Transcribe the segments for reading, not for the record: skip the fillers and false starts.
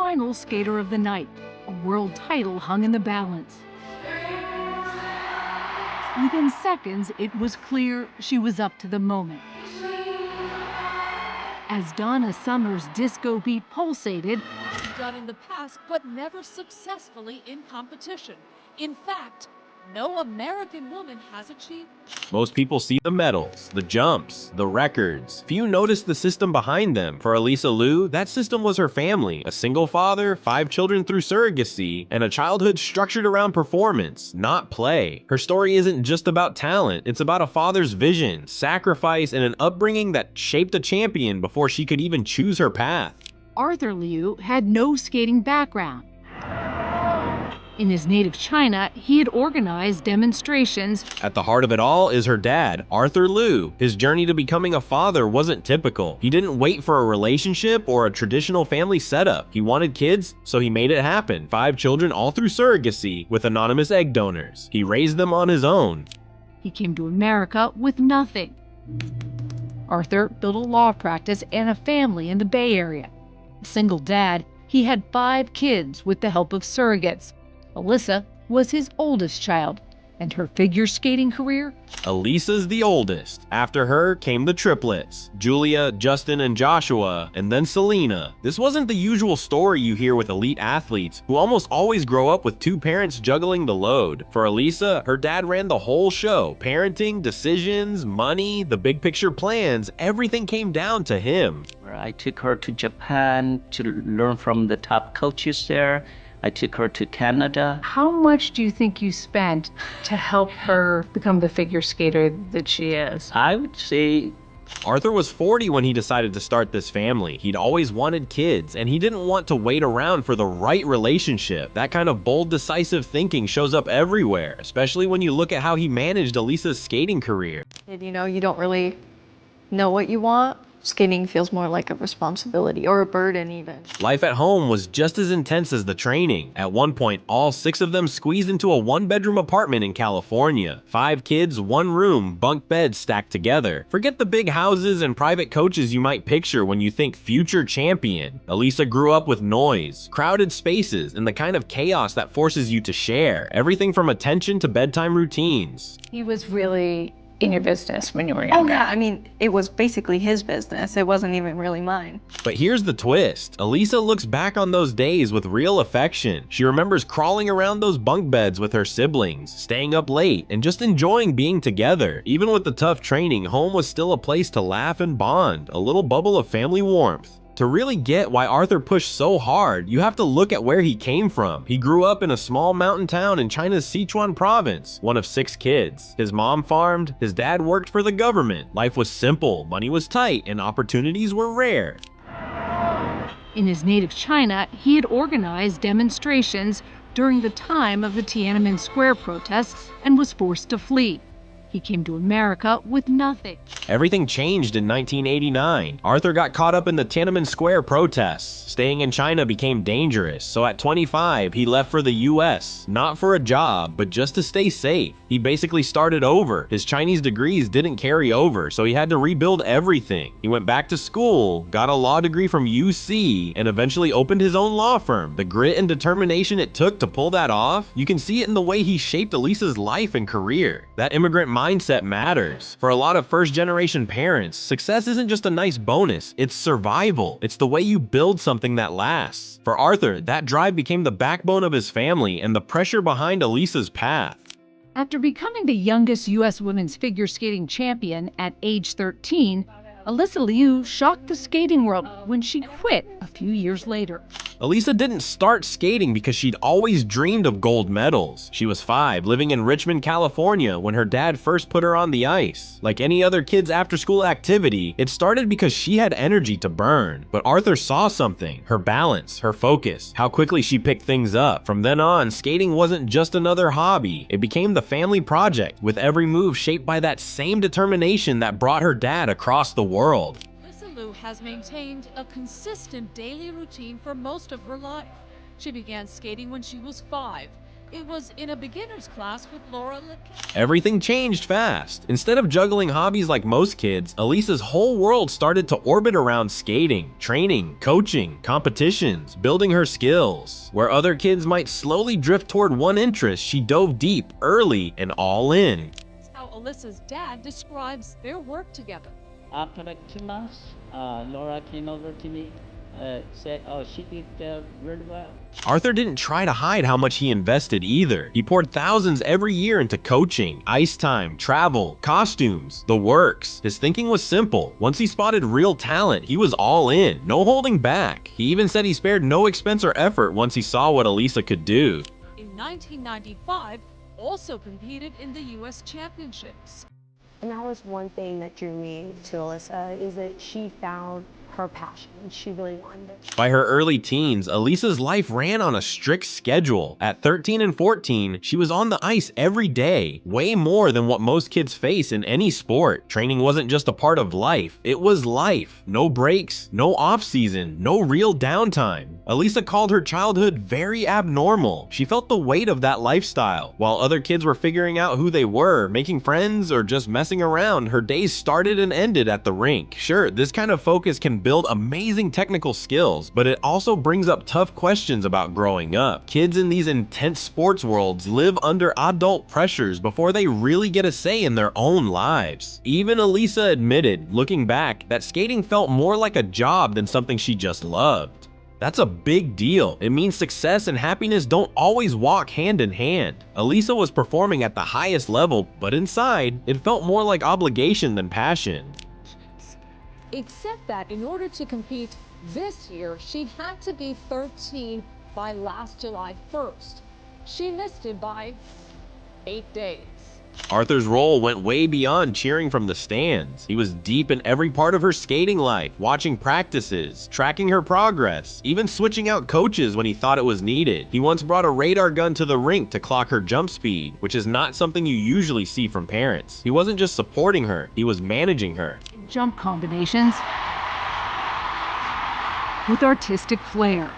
final skater of the night. A world title hung in the balance. Within seconds, it was clear she was up to the moment. As Donna Summer's disco beat pulsated, done in the past, but never successfully in competition. In fact, no American woman has achieved. Most people see the medals, the jumps, the records. Few notice the system behind them. For Alysa Liu, that system was her family. A single father, 5 children through surrogacy, and a childhood structured around performance, not play. Her story isn't just about talent, it's about a father's vision, sacrifice, and an upbringing that shaped a champion before she could even choose her path. Arthur Liu had no skating background. In his native China, he had organized demonstrations. At the heart of it all is her dad, Arthur Liu. His journey to becoming a father wasn't typical. He didn't wait for a relationship or a traditional family setup. He wanted kids, so he made it happen. 5 children all through surrogacy with anonymous egg donors. He raised them on his own. He came to America with nothing. Arthur built a law practice and a family in the Bay Area. A single dad, he had 5 kids with the help of surrogates. Alysa was his oldest child, and her figure skating career? Alysa's the oldest. After her came the triplets, Julia, Justin, and Joshua, and then Selena. This wasn't the usual story you hear with elite athletes, who almost always grow up with 2 parents juggling the load. For Alysa, her dad ran the whole show. Parenting, decisions, money, the big picture plans, everything came down to him. I took her to Japan to learn from the top coaches there. I took her to Canada. How much do you think you spent to help her become the figure skater that she is? I would say Arthur was 40 when he decided to start this family. He'd always wanted kids, and he didn't want to wait around for the right relationship. That kind of bold, decisive thinking shows up everywhere, especially when you look at how he managed Alysa's skating career. You know, you don't really know what you want. Skating feels more like a responsibility or a burden even. Life at home was just as intense as the training. At one point, all 6 of them squeezed into a 1-bedroom apartment in California. 5 kids, 1 room, bunk beds stacked together. Forget the big houses and private coaches you might picture when you think future champion. Alysa grew up with noise, crowded spaces, and the kind of chaos that forces you to share. Everything from attention to bedtime routines. He was really in your business when you were Oh younger. yeah, I mean, it was basically his business. It wasn't even really mine. But here's the twist. Alysa looks back on those days with real affection. She remembers crawling around those bunk beds with her siblings, staying up late, and just enjoying being together. Even with the tough training, home was still a place to laugh and bond, a little bubble of family warmth. To really get why Arthur pushed so hard, you have to look at where he came from. He grew up in a small mountain town in China's Sichuan province, one of 6 kids. His mom farmed, his dad worked for the government. Life was simple, money was tight, and opportunities were rare. In his native China, he had organized demonstrations during the time of the Tiananmen Square protests and was forced to flee. He came to America with nothing. Everything changed in 1989. Arthur got caught up in the Tiananmen Square protests. Staying in China became dangerous, so at 25, he left for the US. Not for a job, but just to stay safe. He basically started over. His Chinese degrees didn't carry over, so he had to rebuild everything. He went back to school, got a law degree from UC, and eventually opened his own law firm. The grit and determination it took to pull that off, you can see it in the way he shaped Alysa's life and career. That immigrant mindset matters. For a lot of first-generation parents, success isn't just a nice bonus, it's survival. It's the way you build something that lasts. For Arthur, that drive became the backbone of his family and the pressure behind Alysa's path. After becoming the youngest U.S. women's figure skating champion at age 13, Alysa Liu shocked the skating world when she quit a few years later. Alysa didn't start skating because she'd always dreamed of gold medals. She was 5, living in Richmond, California when her dad first put her on the ice. Like any other kid's after-school activity, it started because she had energy to burn. But Arthur saw something, her balance, her focus, how quickly she picked things up. From then on, skating wasn't just another hobby. It became the family project, with every move shaped by that same determination that brought her dad across the world. Alysa Liu has maintained a consistent daily routine for most of her life. She began skating when she was 5. It was in a beginner's class with Laura Le. Everything changed fast. Instead of juggling hobbies like most kids, Alysa's whole world started to orbit around skating, training, coaching, competitions, building her skills. Where other kids might slowly drift toward one interest, she dove deep, early, and all in. That's how Alysa's dad describes their work together. After the class, Laura came over to me, said, "Oh, she did really well." Arthur didn't try to hide how much he invested either. He poured thousands every year into coaching, ice time, travel, costumes, the works. His thinking was simple. Once he spotted real talent, he was all in, no holding back. He even said he spared no expense or effort once he saw what Alysa could do. In 1995, also competed in the U.S. Championships. And that was one thing that drew me to Alysa, is that she found her passion. She really wanted it. By her early teens, Alysa's life ran on a strict schedule. At 13 and 14, she was on the ice every day, way more than what most kids face in any sport. Training wasn't just a part of life, it was life. No breaks, no off-season, no real downtime. Alysa called her childhood very abnormal. She felt the weight of that lifestyle. While other kids were figuring out who they were, making friends, or just messing around, her days started and ended at the rink. Sure, this kind of focus can build amazing technical skills, but it also brings up tough questions about growing up. Kids in these intense sports worlds live under adult pressures before they really get a say in their own lives. Even Alysa admitted, looking back, that skating felt more like a job than something she just loved. That's a big deal. It means success and happiness don't always walk hand in hand. Alysa was performing at the highest level, but inside, it felt more like obligation than passion. Except that in order to compete this year, she had to be 13 by last July 1st. She missed it by 8 days. Arthur's role went way beyond cheering from the stands. He was deep in every part of her skating life, watching practices, tracking her progress, even switching out coaches when he thought it was needed. He once brought a radar gun to the rink to clock her jump speed, which is not something you usually see from parents. He wasn't just supporting her, he was managing her. Jump combinations with artistic flair.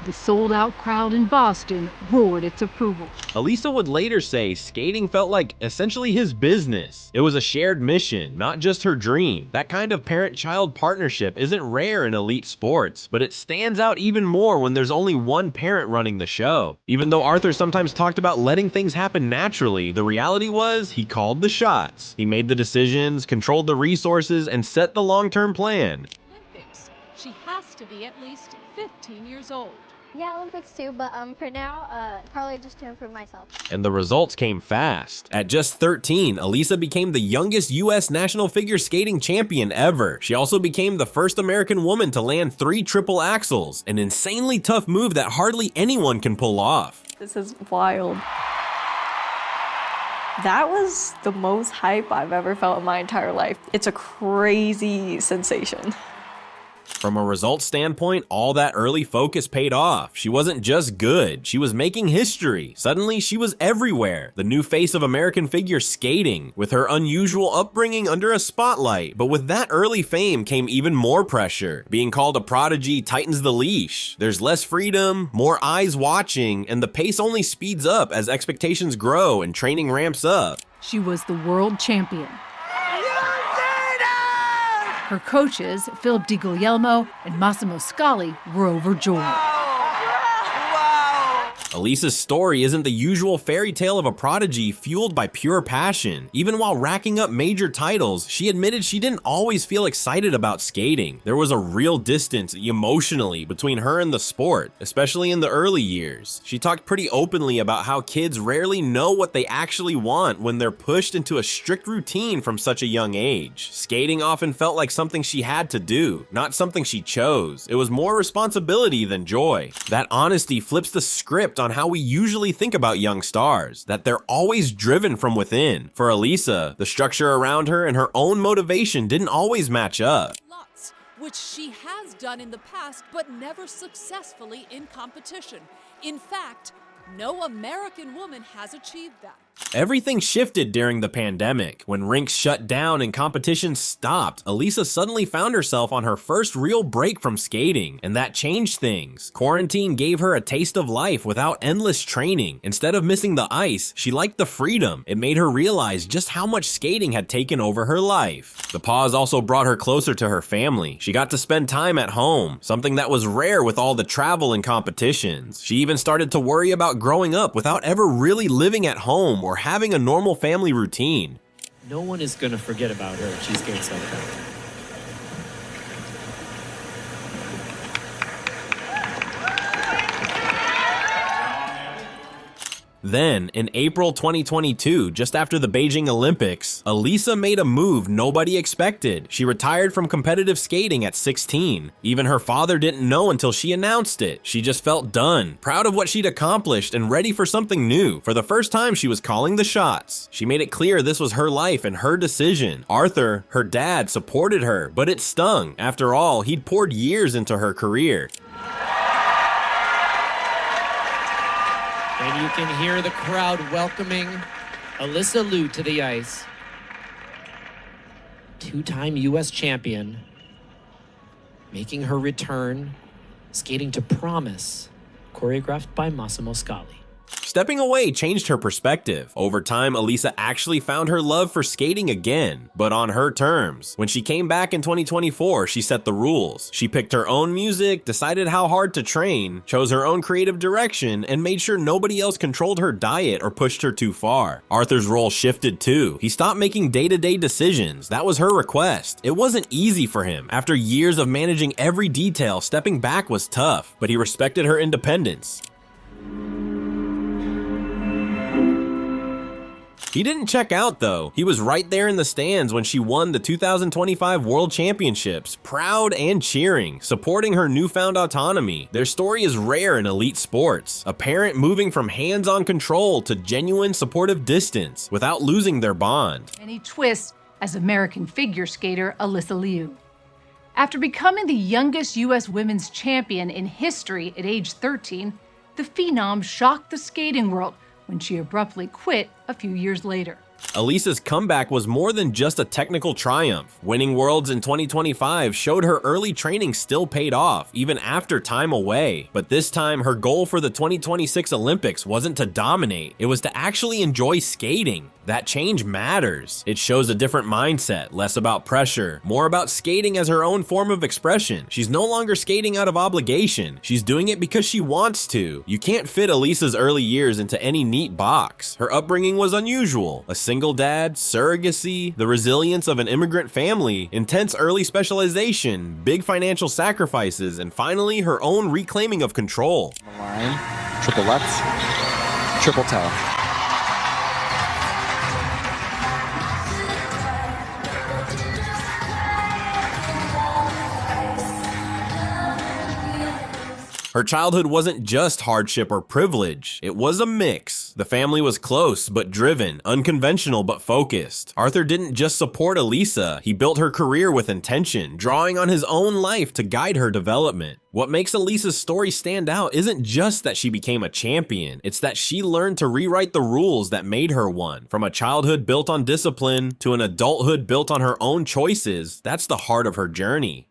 The sold-out crowd in Boston roared its approval. Alysa would later say skating felt like essentially his business. It was a shared mission, not just her dream. That kind of parent-child partnership isn't rare in elite sports, but it stands out even more when there's only one parent running the show. Even though Arthur sometimes talked about letting things happen naturally, the reality was he called the shots. He made the decisions, controlled the resources, and set the long-term plan. Olympics. She has to be at least 15 years old. Yeah, Olympics too, but for now, probably just to improve myself. And the results came fast. At just 13, Alysa became the youngest US national figure skating champion ever. She also became the first American woman to land 3 triple axels, an insanely tough move that hardly anyone can pull off. This is wild. That was the most hype I've ever felt in my entire life. It's a crazy sensation. From a results standpoint, all that early focus paid off. She wasn't just good, she was making history. Suddenly, she was everywhere. The new face of American figure skating, with her unusual upbringing under a spotlight. But with that early fame came even more pressure. Being called a prodigy tightens the leash. There's less freedom, more eyes watching, and the pace only speeds up as expectations grow and training ramps up. She was the world champion. Her coaches, Philip DiGuglielmo and Massimo Scali, were overjoyed. Alysa's story isn't the usual fairy tale of a prodigy fueled by pure passion. Even while racking up major titles, she admitted she didn't always feel excited about skating. There was a real distance emotionally between her and the sport, especially in the early years. She talked pretty openly about how kids rarely know what they actually want when they're pushed into a strict routine from such a young age. Skating often felt like something she had to do, not something she chose. It was more responsibility than joy. That honesty flips the script on how we usually think about young stars, that they're always driven from within. For Alysa, the structure around her and her own motivation didn't always match up. Lots, which she has done in the past, but never successfully in competition. In fact, no American woman has achieved that. Everything shifted during the pandemic. When rinks shut down and competitions stopped, Alysa suddenly found herself on her first real break from skating, and that changed things. Quarantine gave her a taste of life without endless training. Instead of missing the ice, she liked the freedom. It made her realize just how much skating had taken over her life. The pause also brought her closer to her family. She got to spend time at home, something that was rare with all the travel and competitions. She even started to worry about growing up without ever really living at home or having a normal family routine. No one is going to forget about her if she skates like that. Then, in April 2022, just after the Beijing Olympics, Alysa made a move nobody expected. She retired from competitive skating at 16. Even her father didn't know until she announced it. She just felt done, proud of what she'd accomplished and ready for something new. For the first time, she was calling the shots. She made it clear this was her life and her decision. Arthur, her dad, supported her, but it stung. After all, he'd poured years into her career. And you can hear the crowd welcoming Alysa Liu to the ice. Two-time U.S. champion, making her return, skating to Promise, choreographed by Massimo Scali. Stepping away changed her perspective. Over time, Alysa actually found her love for skating again, but on her terms. When she came back in 2024, she set the rules. She picked her own music, decided how hard to train, chose her own creative direction, and made sure nobody else controlled her diet or pushed her too far. Arthur's role shifted too. He stopped making day-to-day decisions. That was her request. It wasn't easy for him. After years of managing every detail, stepping back was tough, but he respected her independence. He didn't check out though. He was right there in the stands when she won the 2025 World Championships, proud and cheering, supporting her newfound autonomy. Their story is rare in elite sports. A parent moving from hands-on control to genuine supportive distance without losing their bond. And he twists as American figure skater Alysa Liu. After becoming the youngest U.S. women's champion in history at age 13, the phenom shocked the skating world when she abruptly quit a few years later. Alysa's comeback was more than just a technical triumph. Winning Worlds in 2025 showed her early training still paid off, even after time away. But this time, her goal for the 2026 Olympics wasn't to dominate, it was to actually enjoy skating. That change matters. It shows a different mindset, less about pressure, more about skating as her own form of expression. She's no longer skating out of obligation. She's doing it because she wants to. You can't fit Alysa's early years into any neat box. Her upbringing was unusual. A single dad, surrogacy, the resilience of an immigrant family, intense early specialization, big financial sacrifices, and finally her own reclaiming of control. Line, triple lutz, triple toe. Her childhood wasn't just hardship or privilege, it was a mix. The family was close but driven, unconventional but focused. Arthur didn't just support Alysa, he built her career with intention, drawing on his own life to guide her development. What makes Alysa's story stand out isn't just that she became a champion, it's that she learned to rewrite the rules that made her one. From a childhood built on discipline to an adulthood built on her own choices, that's the heart of her journey.